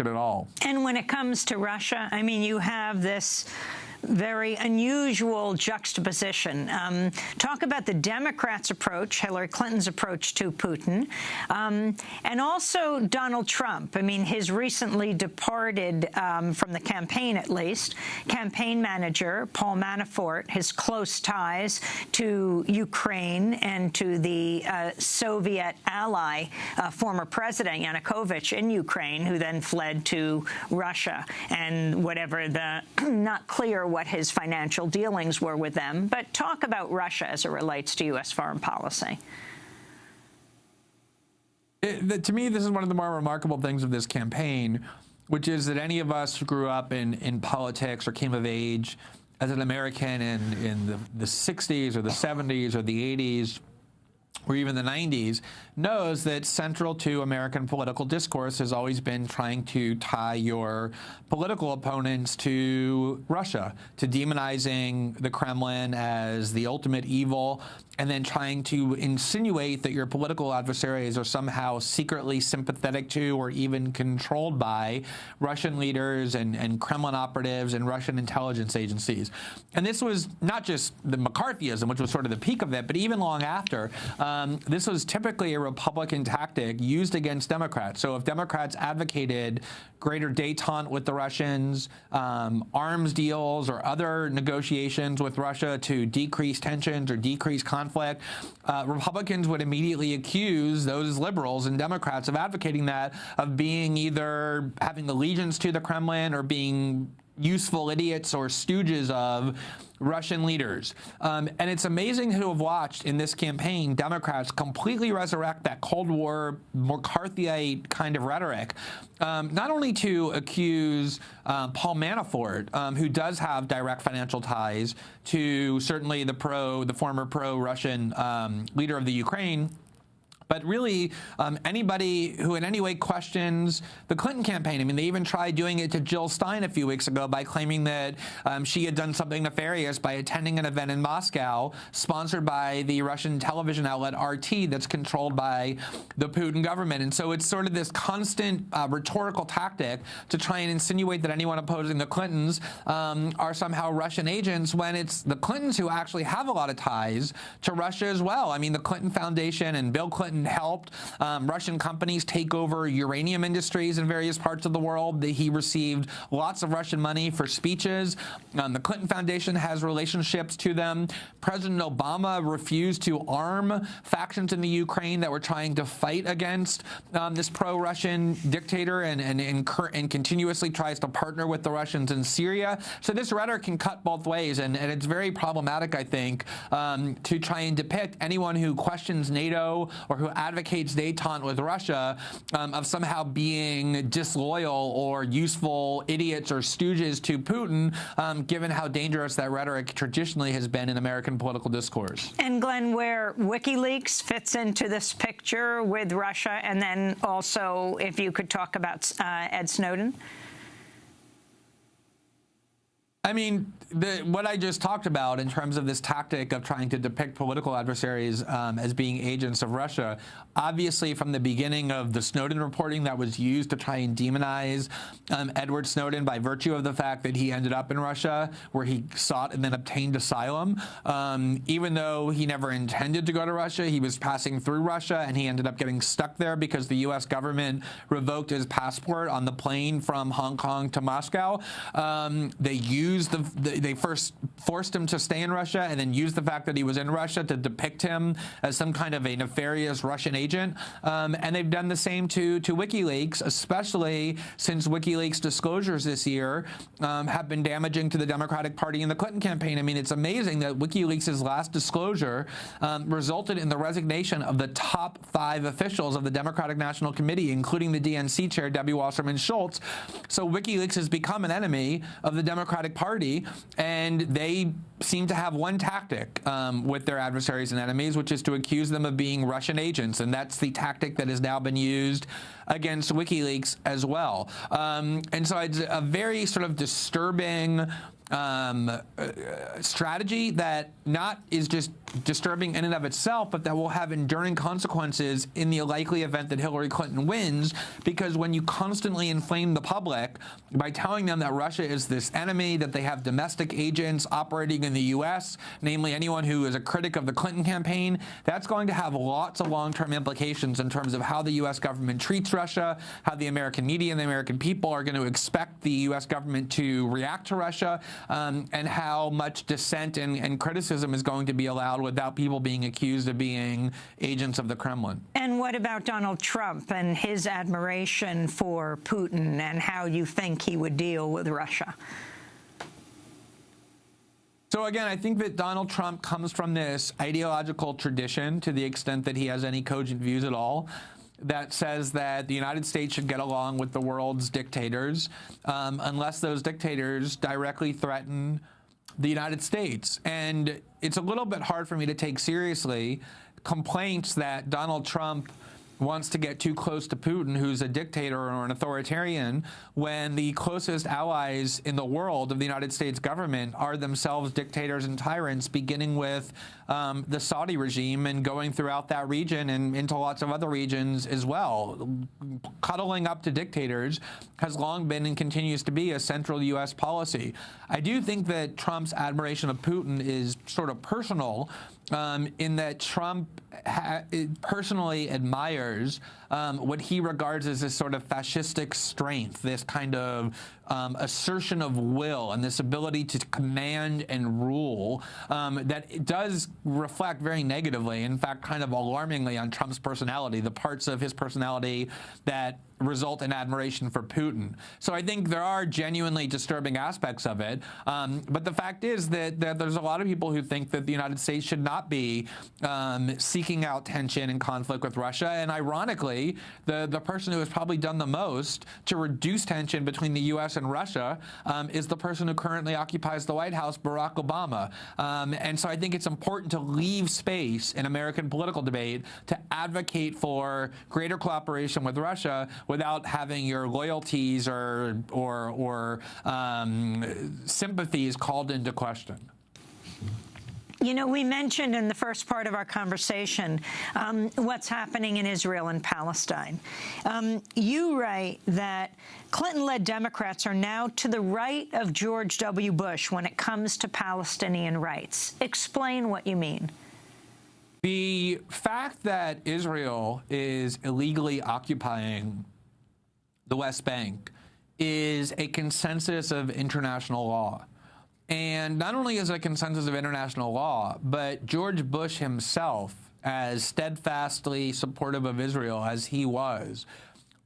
at all. And when it comes to Russia, I mean, you have this very unusual juxtaposition. Talk about the Democrats' approach, Hillary Clinton's approach to Putin, and also Donald Trump. I mean, his recently departed, from the campaign at least, campaign manager, Paul Manafort, his close ties to Ukraine and to the Soviet ally, former President Yanukovych in Ukraine, who then fled to Russia, and whatever the not clear what his financial dealings were with them. But talk about Russia as it relates to U.S. foreign policy. To me, this is one of the more remarkable things of this campaign, which is that any of us who grew up in politics or came of age as an American in the 60s or the 70s or the 80s or even the 90s knows that central to American political discourse has always been trying to tie your political opponents to Russia, to demonizing the Kremlin as the ultimate evil, and then trying to insinuate that your political adversaries are somehow secretly sympathetic to or even controlled by Russian leaders and Kremlin operatives and Russian intelligence agencies. And this was not just the McCarthyism, which was sort of the peak of it, but even long after. This was typically a Republican tactic used against Democrats. So if Democrats advocated greater détente with the Russians, arms deals or other negotiations with Russia to decrease tensions or decrease conflict, Republicans would immediately accuse those liberals and Democrats of advocating that, of being either having allegiance to the Kremlin or being useful idiots or stooges of Russian leaders. And it's amazing to have watched in this campaign Democrats completely resurrect that Cold War McCarthyite kind of rhetoric, not only to accuse Paul Manafort, who does have direct financial ties to certainly the former pro-Russian leader of the Ukraine, but really, anybody who in any way questions the Clinton campaign. I mean, they even tried doing it to Jill Stein a few weeks ago by claiming that she had done something nefarious by attending an event in Moscow sponsored by the Russian television outlet RT that's controlled by the Putin government. And so it's sort of this constant rhetorical tactic to try and insinuate that anyone opposing the Clintons are somehow Russian agents, when it's the Clintons who actually have a lot of ties to Russia as well. I mean, the Clinton Foundation and Bill Clinton helped Russian companies take over uranium industries in various parts of the world. He received lots of Russian money for speeches. The Clinton Foundation has relationships to them. President Obama refused to arm factions in the Ukraine that were trying to fight against this pro-Russian dictator, and continuously tries to partner with the Russians in Syria. So this rhetoric can cut both ways, and it's very problematic, I think, to try and depict anyone who questions NATO or who advocates détente with Russia of somehow being disloyal or useful idiots or stooges to Putin, given how dangerous that rhetoric traditionally has been in American political discourse. And Glenn, where WikiLeaks fits into this picture with Russia, and then also if you could talk about Ed Snowden. I mean, what I just talked about in terms of this tactic of trying to depict political adversaries as being agents of Russia, obviously from the beginning of the Snowden reporting that was used to try and demonize Edward Snowden by virtue of the fact that he ended up in Russia, where he sought and then obtained asylum. Even though he never intended to go to Russia, he was passing through Russia, and he ended up getting stuck there because the U.S. government revoked his passport on the plane from Hong Kong to Moscow. They first forced him to stay in Russia, and then used the fact that he was in Russia to depict him as some kind of a nefarious Russian agent. And they've done the same to WikiLeaks, especially since WikiLeaks disclosures this year have been damaging to the Democratic Party and the Clinton campaign. I mean, it's amazing that WikiLeaks' last disclosure resulted in the resignation of the top 5 officials of the Democratic National Committee, including the DNC chair, Debbie Wasserman Schultz. So WikiLeaks has become an enemy of the Democratic Party, and they seem to have one tactic with their adversaries and enemies, which is to accuse them of being Russian agents. And that's the tactic that has now been used against WikiLeaks as well. And so it's a very sort of disturbing strategy that not is just disturbing in and of itself, but that will have enduring consequences in the likely event that Hillary Clinton wins, because when you constantly inflame the public by telling them that Russia is this enemy, that they have domestic agents operating in the U.S., namely anyone who is a critic of the Clinton campaign, that's going to have lots of long-term implications in terms of how the U.S. government treats Russia, how the American media and the American people are going to expect the U.S. government to react to Russia, and how much dissent and criticism is going to be allowed without people being accused of being agents of the Kremlin. And what about Donald Trump and his admiration for Putin and how you think he would deal with Russia? So again, I think that Donald Trump comes from this ideological tradition, to the extent that he has any cogent views at all, that says that the United States should get along with the world's dictators unless those dictators directly threaten the United States. And it's a little bit hard for me to take seriously complaints that Donald Trump wants to get too close to Putin, who's a dictator or an authoritarian, when the closest allies in the world of the United States government are themselves dictators and tyrants, beginning with the Saudi regime and going throughout that region and into lots of other regions as well. Cuddling up to dictators has long been and continues to be a central U.S. policy. I do think that Trump's admiration of Putin is sort of personal, in that Trump personally admires what he regards as this sort of fascistic strength, this kind of assertion of will and this ability to command and rule that it does reflect very negatively, in fact, kind of alarmingly, on Trump's personality, the parts of his personality that result in admiration for Putin. So I think there are genuinely disturbing aspects of it. But the fact is that there's a lot of people who think that the United States should not be seeking out tension and conflict with Russia. And ironically, the person who has probably done the most to reduce tension between the U.S. and Russia is the person who currently occupies the White House, Barack Obama. And so I think it's important to leave space in American political debate to advocate for greater cooperation with Russia without having your loyalties or sympathies called into question. You know, we mentioned in the first part of our conversation what's happening in Israel and Palestine. You write that Clinton-led Democrats are now to the right of George W. Bush when it comes to Palestinian rights. Explain what you mean. The fact that Israel is illegally occupying the West Bank is a consensus of international law. And not only is it a consensus of international law, but George Bush himself, as steadfastly supportive of Israel as he was,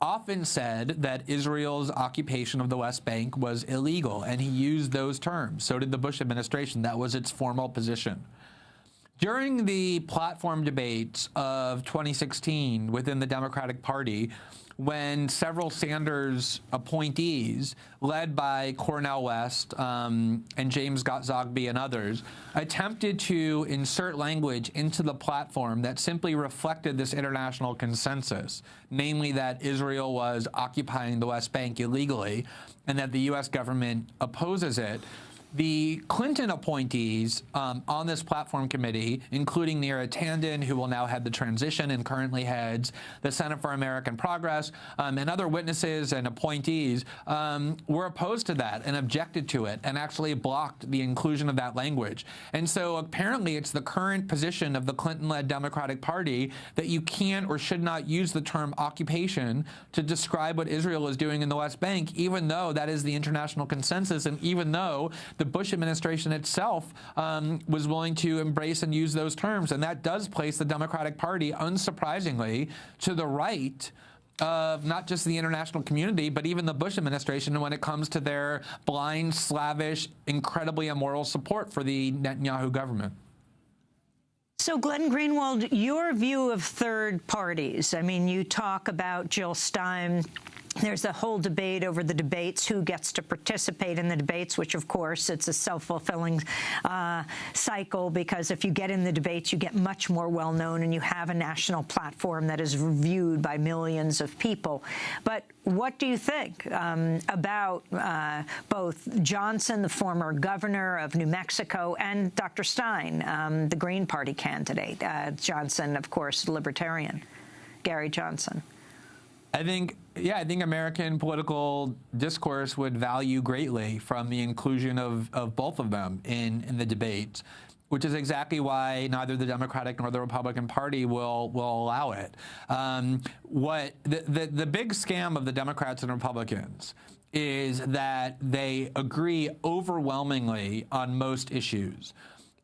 often said that Israel's occupation of the West Bank was illegal, and he used those terms. So did the Bush administration. That was its formal position. During the platform debates of 2016 within the Democratic Party, when several Sanders appointees, led by Cornel West and James Zogby and others, attempted to insert language into the platform that simply reflected this international consensus, namely that Israel was occupying the West Bank illegally and that the U.S. government opposes it, the Clinton appointees on this platform committee, including Neera Tanden, who will now head the transition and currently heads the Center for American Progress, and other witnesses and appointees, were opposed to that and objected to it and actually blocked the inclusion of that language. And so apparently it's the current position of the Clinton-led Democratic Party that you can't or should not use the term occupation to describe what Israel is doing in the West Bank, even though that is the international consensus, and even though the Bush administration itself was willing to embrace and use those terms. And that does place the Democratic Party, unsurprisingly, to the right of not just the international community, but even the Bush administration when it comes to their blind, slavish, incredibly immoral support for the Netanyahu government. So, Glenn Greenwald, your view of third parties, I mean, you talk about Jill Stein There's a whole debate over the debates, who gets to participate in the debates, which, of course, it's a self-fulfilling cycle, because if you get in the debates, you get much more well-known and you have a national platform that is viewed by millions of people. But what do you think about both Johnson, the former governor of New Mexico, and Dr. Stein, the Green Party candidate? Johnson, of course, libertarian, Gary Johnson. I think American political discourse would value greatly from the inclusion of both of them in the debate, which is exactly why neither the Democratic nor the Republican Party will allow it. The big scam of the Democrats and Republicans is that they agree overwhelmingly on most issues.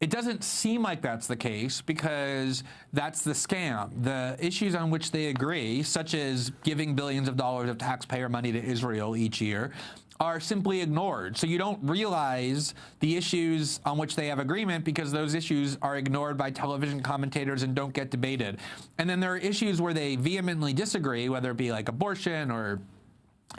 It doesn't seem like that's the case, because that's the scam. The issues on which they agree, such as giving billions of dollars of taxpayer money to Israel each year, are simply ignored. So you don't realize the issues on which they have agreement, because those issues are ignored by television commentators and don't get debated. And then there are issues where they vehemently disagree, whether it be like abortion or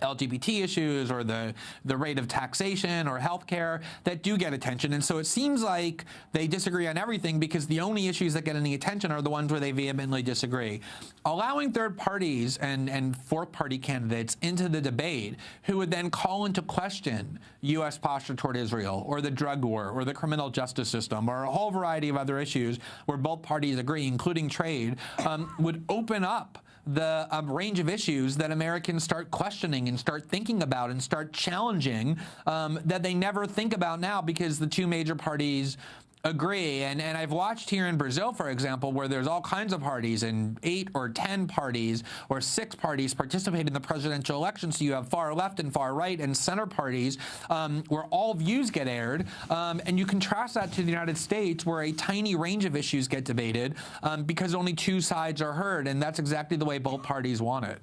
LGBT issues or the rate of taxation or healthcare, that do get attention. And so it seems like they disagree on everything, because the only issues that get any attention are the ones where they vehemently disagree. Allowing third parties and fourth party candidates into the debate who would then call into question U.S. posture toward Israel or the drug war or the criminal justice system or a whole variety of other issues where both parties agree, including trade, would open up the range of issues that Americans start questioning and start thinking about and start challenging that they never think about now, because the two major parties agree. And I've watched here in Brazil, for example, where there's all kinds of parties, and 8 or 10 parties or 6 parties participate in the presidential election. So you have far left and far right and center parties where all views get aired. And you contrast that to the United States, where a tiny range of issues get debated because only 2 sides are heard. And that's exactly the way both parties want it.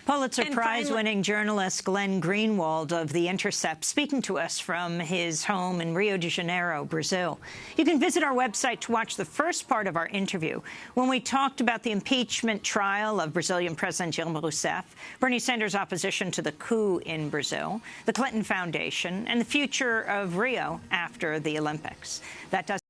Pulitzer Prize-winning journalist Glenn Greenwald of The Intercept speaking to us from his home in Rio de Janeiro, Brazil. You can visit our website to watch the first part of our interview, when we talked about the impeachment trial of Brazilian President Dilma Rousseff, Bernie Sanders' opposition to the coup in Brazil, the Clinton Foundation, and the future of Rio after the Olympics. That does